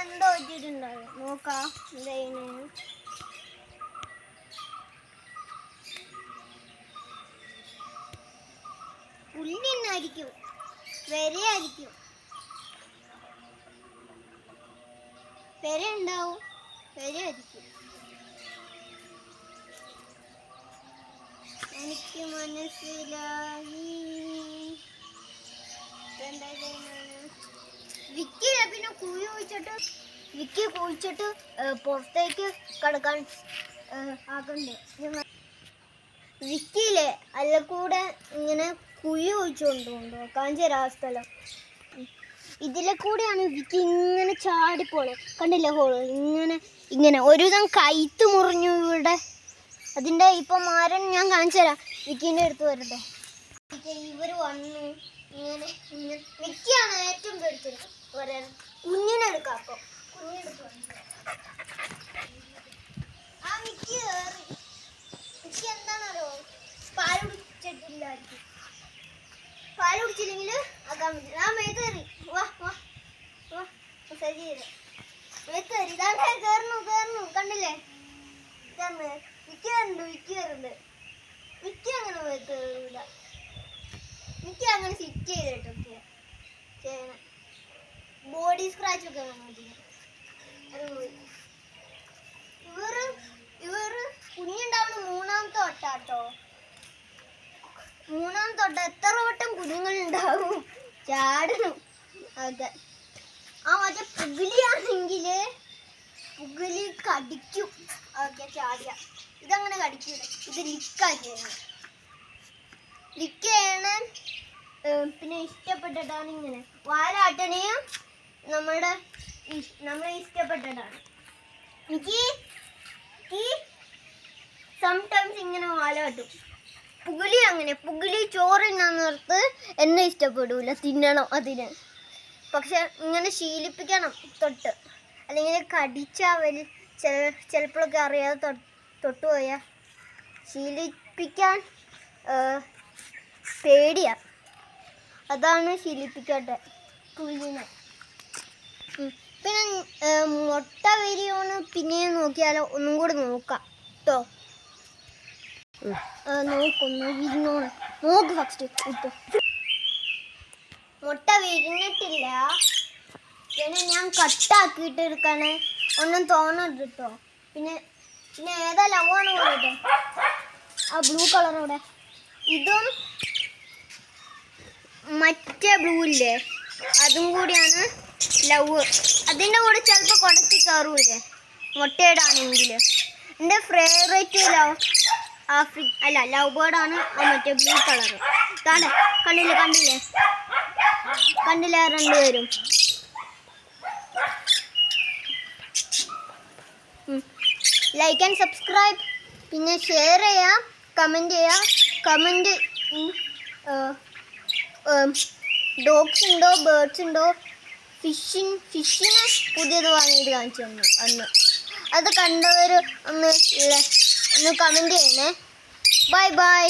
എന്തോ വെച്ചിട്ടുണ്ടാവും നോക്കാം എന്തായിരുന്നു. പുല്ലിന്നായിരിക്കും, വരയായിരിക്കും, വര ഉണ്ടാവും, വരയായിരിക്കും. എനിക്ക് മനസ്സിലായി. വിക്കി പിന്നെ വിക്കി കുഴിച്ചിട്ട് പുറത്തേക്ക് കടക്കാൻ ആക്കണ്ടേ. വിക്കിയിലെ അല്ല കൂടെ ഇങ്ങനെ കുഴി ഒഴിച്ചുകൊണ്ടുണ്ടോ കാഞ്ചരാസ്ഥലം. ഇതിലെ കൂടെയാണ് വിക്കി ഇങ്ങനെ ചാടിപ്പോളെ. കണ്ടില്ലേ ഹോള് ഇങ്ങനെ ഇങ്ങനെ ഒരുവിധം കൈത്ത് മുറിഞ്ഞു ഇവിടെ. അതിൻ്റെ ഇപ്പം മരം ഞാൻ കാണിച്ചു തരാം. വിക്കീൻ്റെ അടുത്ത് വരട്ടെ. ഇവർ വന്നു ഇങ്ങനെ വിക്കിയാണ് ഏറ്റവും പേടിച്ചത്. കുഞ്ഞിനെടുക്കാം. അപ്പം കുഞ്ഞിനെടുത്ത് ആ വിക്കി കയറി. വിക്കി എന്താണല്ലോ പാൽ കുടിച്ചിട്ടില്ലായിരിക്കും. പാൽ കുടിച്ചില്ലെങ്കിൽ ആക്കാൻ പറ്റില്ല. ആ മേത്ത് കയറി. വാ വാ വാ ശരി മേത്ത് കയറി. ഇതാണ്ട് കയറുന്നു കണ്ടില്ലേ. വിക്കി കയറുന്നുണ്ട്. വിക്കി അങ്ങനെ മേത്ത് കയറില്ല. വിക്കി അങ്ങനെ സിറ്റ് ചെയ്തിട്ടൊക്കെ ചെയ്യണം. ബോഡി സ്ക്രാച്ച് ഒക്കെ ഇവർ കുഞ്ഞുണ്ടാവുന്ന മൂന്നാമത്തെ വട്ടാട്ടോ. മൂന്നാമത്തെ വട്ടം എത്ര വട്ടം കുഞ്ഞുങ്ങളുണ്ടാവും ചാടണം. അതെ ആ മറ്റേ പുകിലിയാണെങ്കിൽ പുകിലി കടിക്കും. ഓക്കെ ചാടിയ ഇതങ്ങനെ കടിക്കൂല. ഇത് ലിക്കാക്കിയാണ്. ലിക്ക് ചെയ്യണ പിന്നെ ഇഷ്ടപ്പെട്ടിട്ടാണ് ഇങ്ങനെ വാലാട്ടനെയും നമ്മളെ ഇഷ്ടപ്പെട്ടിട്ടാണ്. എനിക്ക് സംടൈംസ് ഇങ്ങനെ വാലാട്ടും. പുകിലി അങ്ങനെ പുകിലി ചോറിനാൻ നേരത്ത് എന്നെ ഇഷ്ടപ്പെടൂല, തിന്നണം അതിന്. പക്ഷെ ഇങ്ങനെ ശീലിപ്പിക്കണം തൊട്ട്. അല്ലെങ്കിൽ കടിച്ചാൽ ചിലപ്പോഴൊക്കെ അറിയാതെ തൊട്ടുപോയാൽ ശീലിപ്പിക്കാൻ പേടിയാ. അതാണ് ശീലിപ്പിക്കട്ടെ പുല്ലിനെ. പിന്നെ മുട്ട വിരിയോന്ന് പിന്നെ നോക്കിയാലോ. ഒന്നും കൂടെ നോക്കാം കേട്ടോ. നോക്കൊന്ന് വിരിഞ്ഞോന്ന് നോക്ക് ഫസ്റ്റ്. ഇപ്പൊ മുട്ട വിരിഞ്ഞിട്ടില്ല. പിന്നെ ഞാൻ കട്ടാക്കിയിട്ട് എടുക്കാണ്. ഒന്നും തോന്നരുത് കേട്ടോ. പിന്നെ ഏതാ ലവാണ് പോകട്ടെ. ആ ബ്ലൂ കളർ ഇവിടെ. ഇതും മറ്റേ ബ്ലൂ ഇല്ലേ അതും കൂടിയാണ് ലവ്. അതിൻ്റെ കൂടെ ചിലപ്പോൾ കുടത്തി കയറൂലേ മുട്ടയിടാണെങ്കിൽ. എൻ്റെ ഫേവറേറ്റ് ലവ് ബേർഡാണ് ആ മറ്റേ ബ്ലൂ കളർ. കണ്ടില്ലേ രണ്ടുപേരും. Like and subscribe. പിന്നെ ഷെയർ ചെയ്യാം, കമൻറ്റ് ചെയ്യാം. കമൻറ്റ് ഡോഗ്സ് ഉണ്ടോ, ബേർഡ്സ് ഉണ്ടോ, ഫിഷിനെ പുതിയത് വാങ്ങിയിട്ട് കാണിച്ചു തന്നു അന്ന്. അത് കണ്ടവർ ഒന്ന് കമൻറ്റ് ചെയ്യണേ. Bye bye.